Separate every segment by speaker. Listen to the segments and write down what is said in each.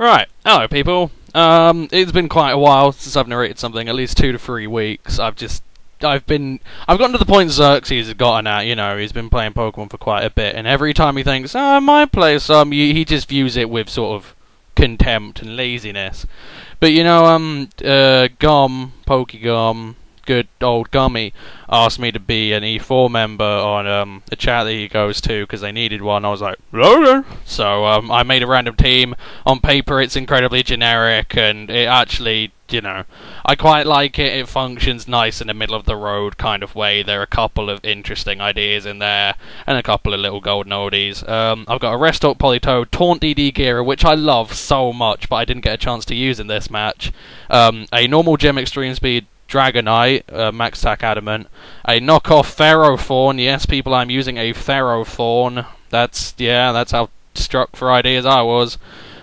Speaker 1: Right, hello people. It's been quite a while since I've narrated something, at least 2 to 3 weeks. I've gotten to the point Xerxes has gotten at, he's been playing Pokemon for quite a bit, and every time he thinks, oh, I might play some, he just views it with sort of contempt and laziness. But Pokegum, good old Gummy, asked me to be an E4 member on a chat that he goes to because they needed one. I was like, okay. So I made a random team. On paper it's incredibly generic, and it actually, I quite like it. It functions nice in the middle of the road kind of way. There are a couple of interesting ideas in there, and a couple of little golden oldies. I've got a Restock Politoed, Taunt DD Gira, which I love so much, but I didn't get a chance to use in this match. A normal Gym Extreme Speed Dragonite, Max Attack Adamant, a knockoff Ferrothorn. Yes, people, I'm using a Ferrothorn. That's how struck for ideas I was.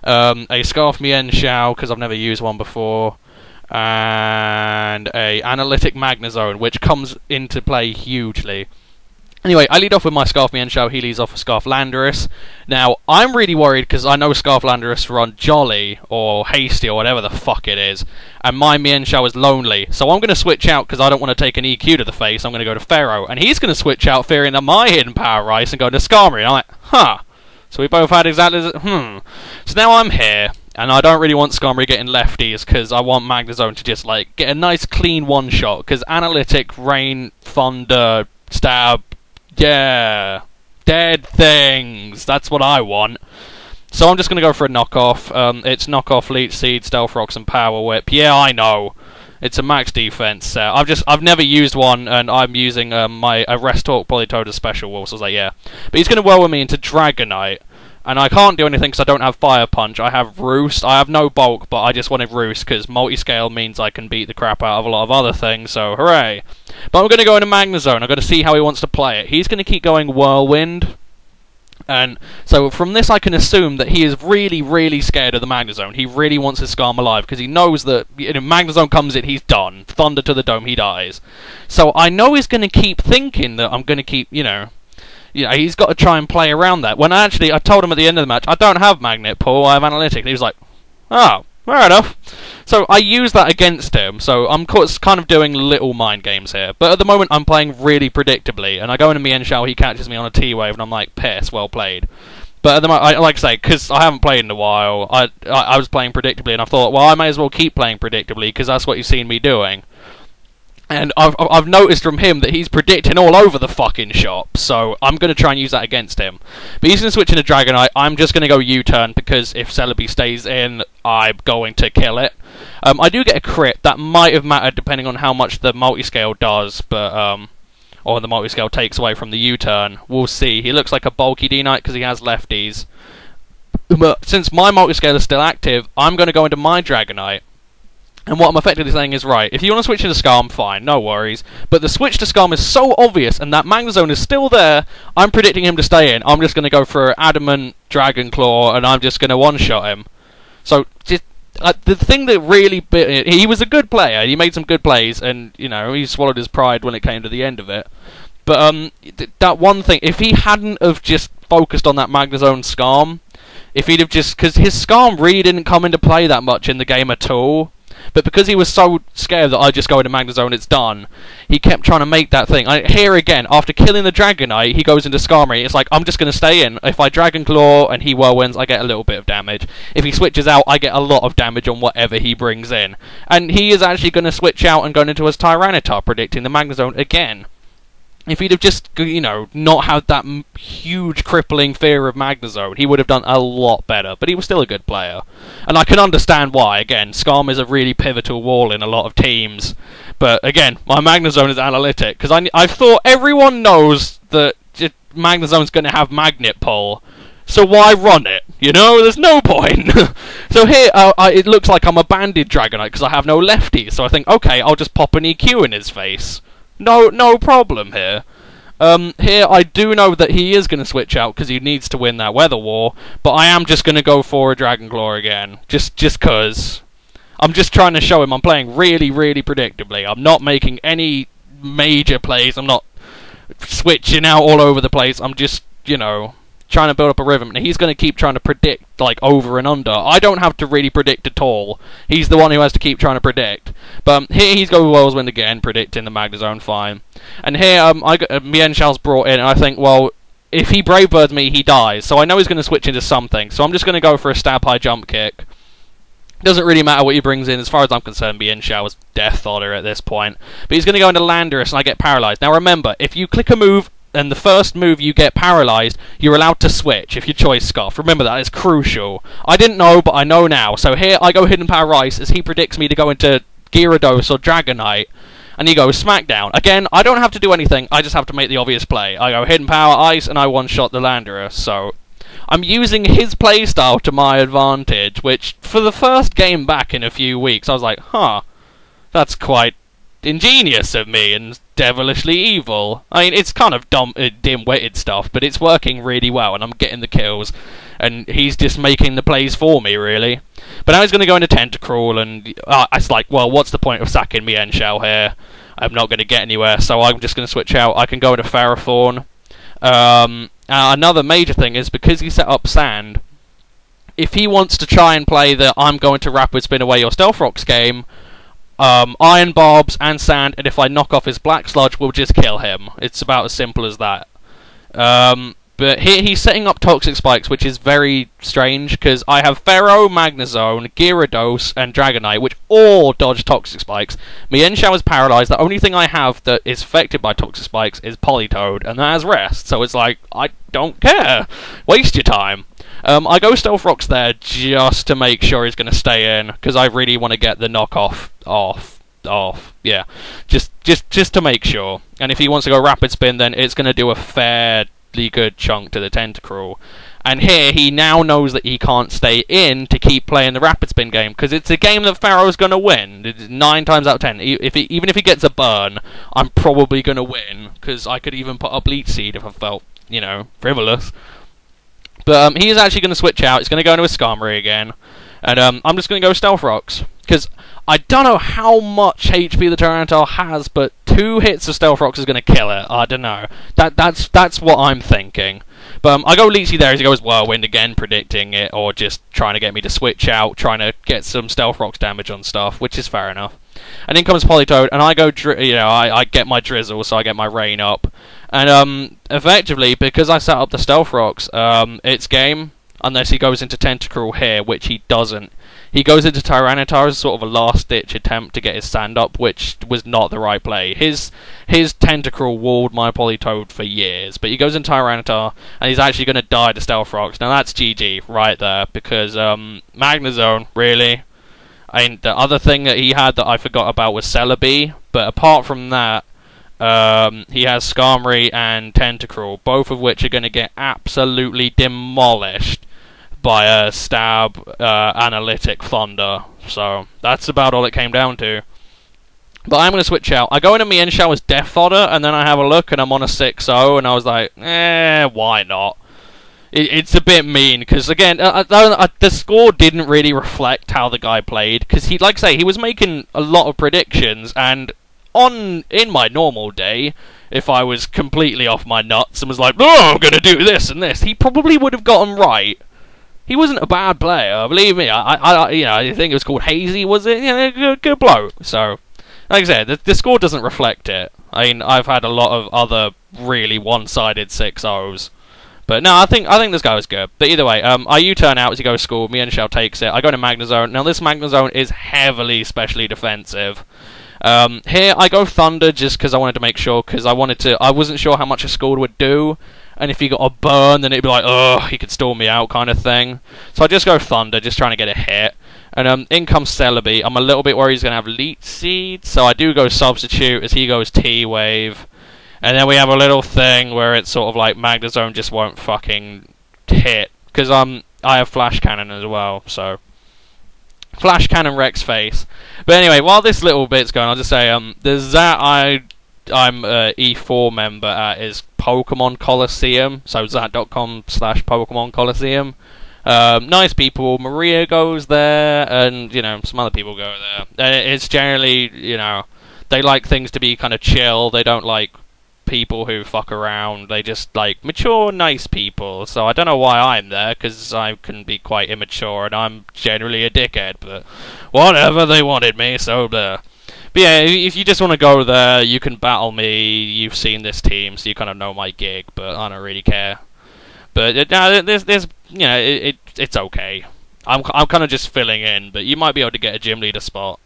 Speaker 1: A Scarf Mien Shao, because I've never used one before, and a Analytic Magnezone, which comes into play hugely. Anyway, I lead off with my Scarf Mien Shao, he leads off with Scarf Landorus. Now, I'm really worried because I know Scarf Landorus run Jolly, or Hasty, or whatever the fuck it is, and my Mien Shao is Lonely, so I'm going to switch out because I don't want to take an EQ to the face. I'm going to go to Pharaoh, and he's going to switch out fearing that my Hidden Power Ice and go to Skarmory, and I'm like, huh. So we both had exactly So now I'm here, and I don't really want Skarmory getting lefties because I want Magnezone to just, get a nice clean one-shot, because Analytic, Rain, Thunder, Stab, yeah, dead things. That's what I want. So I'm just going to go for a knockoff. It's knockoff Leech Seed, Stealth Rocks, and Power Whip. Yeah, I know. It's a max defense set. I've never used one, and I'm using my Restock Politoed as special wolf. So I was like, yeah. But he's going to whirl me into Dragonite. And I can't do anything because I don't have Fire Punch. I have Roost. I have no bulk, but I just wanted Roost because multi-scale means I can beat the crap out of a lot of other things, so hooray. But I'm going to go into Magnezone. I'm going to see how he wants to play it. He's going to keep going Whirlwind. And so from this I can assume that he is really, really scared of the Magnezone. He really wants his Skarm alive because he knows that if Magnezone comes in, he's done. Thunder to the dome, he dies. So I know he's going to keep thinking that I'm going to keep, he's got to try and play around that. When I told him at the end of the match, I don't have Magnet Pull, I have Analytic. And he was like, oh, fair enough. So I use that against him. So I'm kind of doing little mind games here. But at the moment, I'm playing really predictably. And I go into Mien Shao, he catches me on a T-Wave, and I'm like, piss, well played. But at the moment, like I say, because I haven't played in a while, I was playing predictably, and I thought, well, I may as well keep playing predictably, because that's what you've seen me doing. And I've noticed from him that he's predicting all over the fucking shop, so I'm going to try and use that against him. But he's going to switch into Dragonite. I'm just going to go U-turn, because if Celebi stays in, I'm going to kill it. I do get a crit. That might have mattered depending on how much the multi-scale does, but or the multi-scale takes away from the U-turn. We'll see. He looks like a bulky D-Knight because he has lefties. But since my multi-scale is still active, I'm going to go into my Dragonite. And what I'm effectively saying is, right, if you want to switch into Skarm, fine, no worries. But the switch to Skarm is so obvious, and that Magnezone is still there, I'm predicting him to stay in. I'm just going to go for Adamant, Dragon Claw, and I'm just going to one-shot him. So, just, the thing that really he was a good player, he made some good plays, and, he swallowed his pride when it came to the end of it. But, that one thing, if he hadn't have just focused on that Magnezone Skarm, if he'd have just, because his Skarm really didn't come into play that much in the game at all, but because he was so scared that I just go into Magnezone, it's done, he kept trying to make that thing. Here again, after killing the Dragonite, he goes into Skarmory. It's like, I'm just going to stay in. If I Dragon Claw and he Whirlwinds, I get a little bit of damage. If he switches out, I get a lot of damage on whatever he brings in. And he is actually going to switch out and go into his Tyranitar, predicting the Magnezone again. If he'd have just, not had that huge crippling fear of Magnezone, he would have done a lot better. But he was still a good player. And I can understand why. Again, Skarm is a really pivotal wall in a lot of teams. But again, my Magnezone is Analytic. Because I thought everyone knows that Magnezone's going to have Magnet Pull. So why run it? There's no point. So here, it looks like I'm a banded Dragonite because I have no lefties. So I think, okay, I'll just pop an EQ in his face. No problem here. Here I do know that he is going to switch out because he needs to win that Weather War, but I am just going to go for a Dragon Claw again, just cause. I'm just trying to show him I'm playing really, really predictably. I'm not making any major plays. I'm not switching out all over the place. I'm just, trying to build up a rhythm, and he's going to keep trying to predict, like, over and under. I don't have to really predict at all. He's the one who has to keep trying to predict. But here he's going Whirlwind again, predicting the Magnezone, fine. And here, Mienshau's brought in, and I think, well, if he Brave Birds me, he dies. So I know he's going to switch into something. So I'm just going to go for a stab high jump kick. Doesn't really matter what he brings in. As far as I'm concerned, Mienshao is Death Fodder at this point. But he's going to go into Landorus, and I get paralyzed. Now remember, if you click a move, and the first move you get paralyzed, you're allowed to switch if you choice Scarf. Remember that, it's crucial. I didn't know, but I know now. So here I go Hidden Power Ice as he predicts me to go into Gyarados or Dragonite. And he goes Smackdown. Again, I don't have to do anything, I just have to make the obvious play. I go Hidden Power Ice and I one-shot the Landorus, so I'm using his playstyle to my advantage, which for the first game back in a few weeks, I was like, huh, that's quite ingenious of me and devilishly evil. I mean, it's kind of dim-witted stuff, but it's working really well, and I'm getting the kills, and he's just making the plays for me, really. But now he's going to go into Tentacruel, and it's like, well, what's the point of sacking Mienshao here? I'm not going to get anywhere, so I'm just going to switch out. I can go into Ferrothorn. Another major thing is, because he set up Sand, if he wants to try and play the I'm going to Rapid Spin Away your Stealth Rocks game, Iron Barbs and Sand, and if I knock off his Black Sludge, we'll just kill him. It's about as simple as that. But here he's setting up Toxic Spikes, which is very strange, because I have Pharaoh, Magnezone, Gyarados, and Dragonite, which all dodge Toxic Spikes. Mienshao is paralyzed. The only thing I have that is affected by Toxic Spikes is Politoed, and that has Rest, so it's like, I don't care. Waste your time. I go Stealth Rocks there just to make sure he's going to stay in, because I really want to get the knockoff off. Yeah, just to make sure. And if he wants to go Rapid Spin, then it's going to do a fairly good chunk to the Tentacruel. And here he now knows that he can't stay in to keep playing the Rapid Spin game, because it's a game that Pharaoh's going to win. It's 9 times out of 10. Even if he gets a burn, I'm probably going to win, because I could even put up Leech Seed if I felt, you know, frivolous. But he is actually going to switch out. He's going to go into a Skarmory again. And I'm just going to go Stealth Rocks, because I don't know how much HP the Tyranitar has, but 2 hits of Stealth Rocks is going to kill it. I don't know. That's what I'm thinking. But I go Leechy there as he goes Whirlwind again, predicting it, or just trying to get me to switch out, trying to get some Stealth Rocks damage on stuff, which is fair enough. And in comes Politoed, and I go, I get my Drizzle, so I get my Rain up. And effectively, because I set up the Stealth Rocks, it's game. Unless he goes into Tentacruel here, which he doesn't. He goes into Tyranitar as sort of a last-ditch attempt to get his Sand up, which was not the right play. His Tentacruel walled my Politoed for years, but he goes into Tyranitar, and he's actually going to die to Stealth Rocks. Now that's GG right there, because Magnezone, really? I mean, the other thing that he had that I forgot about was Celebi, but apart from that, he has Skarmory and Tentacruel, both of which are going to get absolutely demolished by a Stab Analytic Thunder. So that's about all it came down to. But I'm going to switch out. I go into Mienshao as Death Fodder, and then I have a look, and I'm on a 6-0, and I was like, why not? It's a bit mean, because again, the score didn't really reflect how the guy played, because he, like I say, he was making a lot of predictions, and in my normal day, if I was completely off my nuts and was like, oh, I'm going to do this and this, he probably would have gotten right. He wasn't a bad player, believe me. I think it was called Hazy, was it? Yeah, good bloke. So, like I said, the score doesn't reflect it. I mean, I've had a lot of other really one-sided 6-0s. But no, I think this guy was good. But either way, I U-turn out as he goes school. Mienshao takes it. I go to Magnezone. Now this Magnezone is heavily specially defensive. Here I go Thunder just because I wanted to make sure, because I wasn't sure how much a Scald would do, and if he got a burn, then it'd be like, ugh, he could stall me out kind of thing. So I just go Thunder, just trying to get a hit. And in comes Celebi. I'm a little bit worried he's going to have Leech Seed, so I do go Substitute as he goes T-Wave. And then we have a little thing where it's sort of like Magnezone just won't fucking hit, because I have Flash Cannon as well, so Flash Cannon Rex face. But anyway, while this little bit's going, I'll just say there's that I'm a E4 member at is Pokemon Coliseum, so that.com/Pokemon Coliseum. Nice people. Maria goes there, and some other people go there. It's generally, they like things to be kind of chill. They don't like people who fuck around. They just like mature, nice people. So I don't know why I'm there, because I can be quite immature and I'm generally a dickhead. But whatever, they wanted me, so there. But yeah, if you just want to go there, you can battle me. You've seen this team, so you kind of know my gig. But I don't really care. But there's it's okay. I'm kind of just filling in, but you might be able to get a gym leader spot.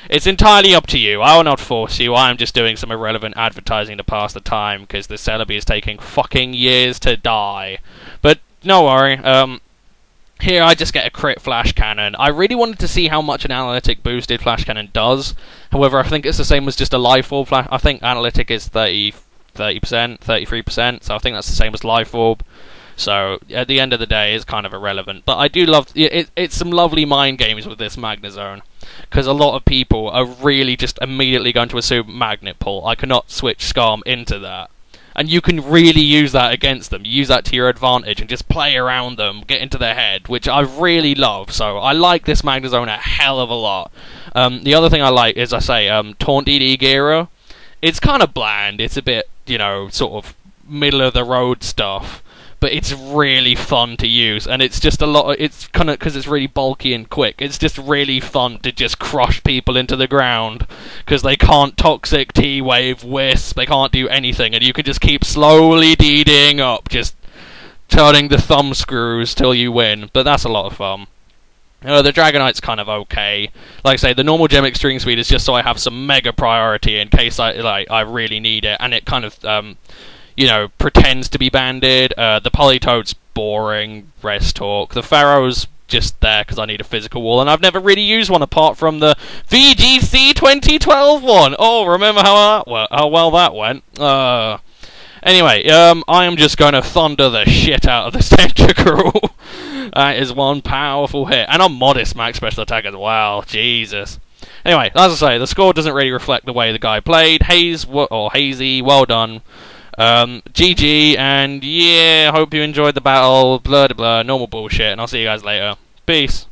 Speaker 1: It's entirely up to you. I will not force you. I am just doing some irrelevant advertising to pass the time, because the Celebi is taking fucking years to die. But no worry. Here I just get a crit flash cannon. I really wanted to see how much an analytic boosted flash cannon does. However, I think it's the same as just a life orb flash. I think analytic is 30%, 33%. So I think that's the same as life orb. So, at the end of the day, it's kind of irrelevant. But I do love... It's some lovely mind games with this Magnezone. Because a lot of people are really just immediately going to assume Magnet Pull. I cannot switch Scarm into that. And you can really use that against them. Use that to your advantage and just play around them, get into their head, which I really love. So, I like this Magnezone a hell of a lot. The other thing I like is, I say, Taunt DD Gira. It's kind of bland. It's a bit, sort of middle-of-the-road stuff. But it's really fun to use, and it's just a lot of, it's kind of, because it's really bulky and quick, it's just really fun to just crush people into the ground, because they can't Toxic, T-Wave, Wisp, they can't do anything, and you can just keep slowly DDing up, just turning the thumb screws till you win, but that's a lot of fun. The Dragonite's kind of okay. Like I say, the normal gem extreme speed is just so I have some mega priority in case I really need it, and it kind of, pretends to be banded. The Politoad's boring, rest talk. The Pharaoh's just there because I need a physical wall, and I've never really used one apart from the VGC 2012 one. Oh, remember how well that went? Anyway, I am just going to thunder the shit out of this Tentacruel. That is one powerful hit, and a modest max special attack as well. Jesus. Anyway, as I say, the score doesn't really reflect the way the guy played. Hazy, well done. GG, and yeah, hope you enjoyed the battle, blah blah blah, normal bullshit, and I'll see you guys later. Peace.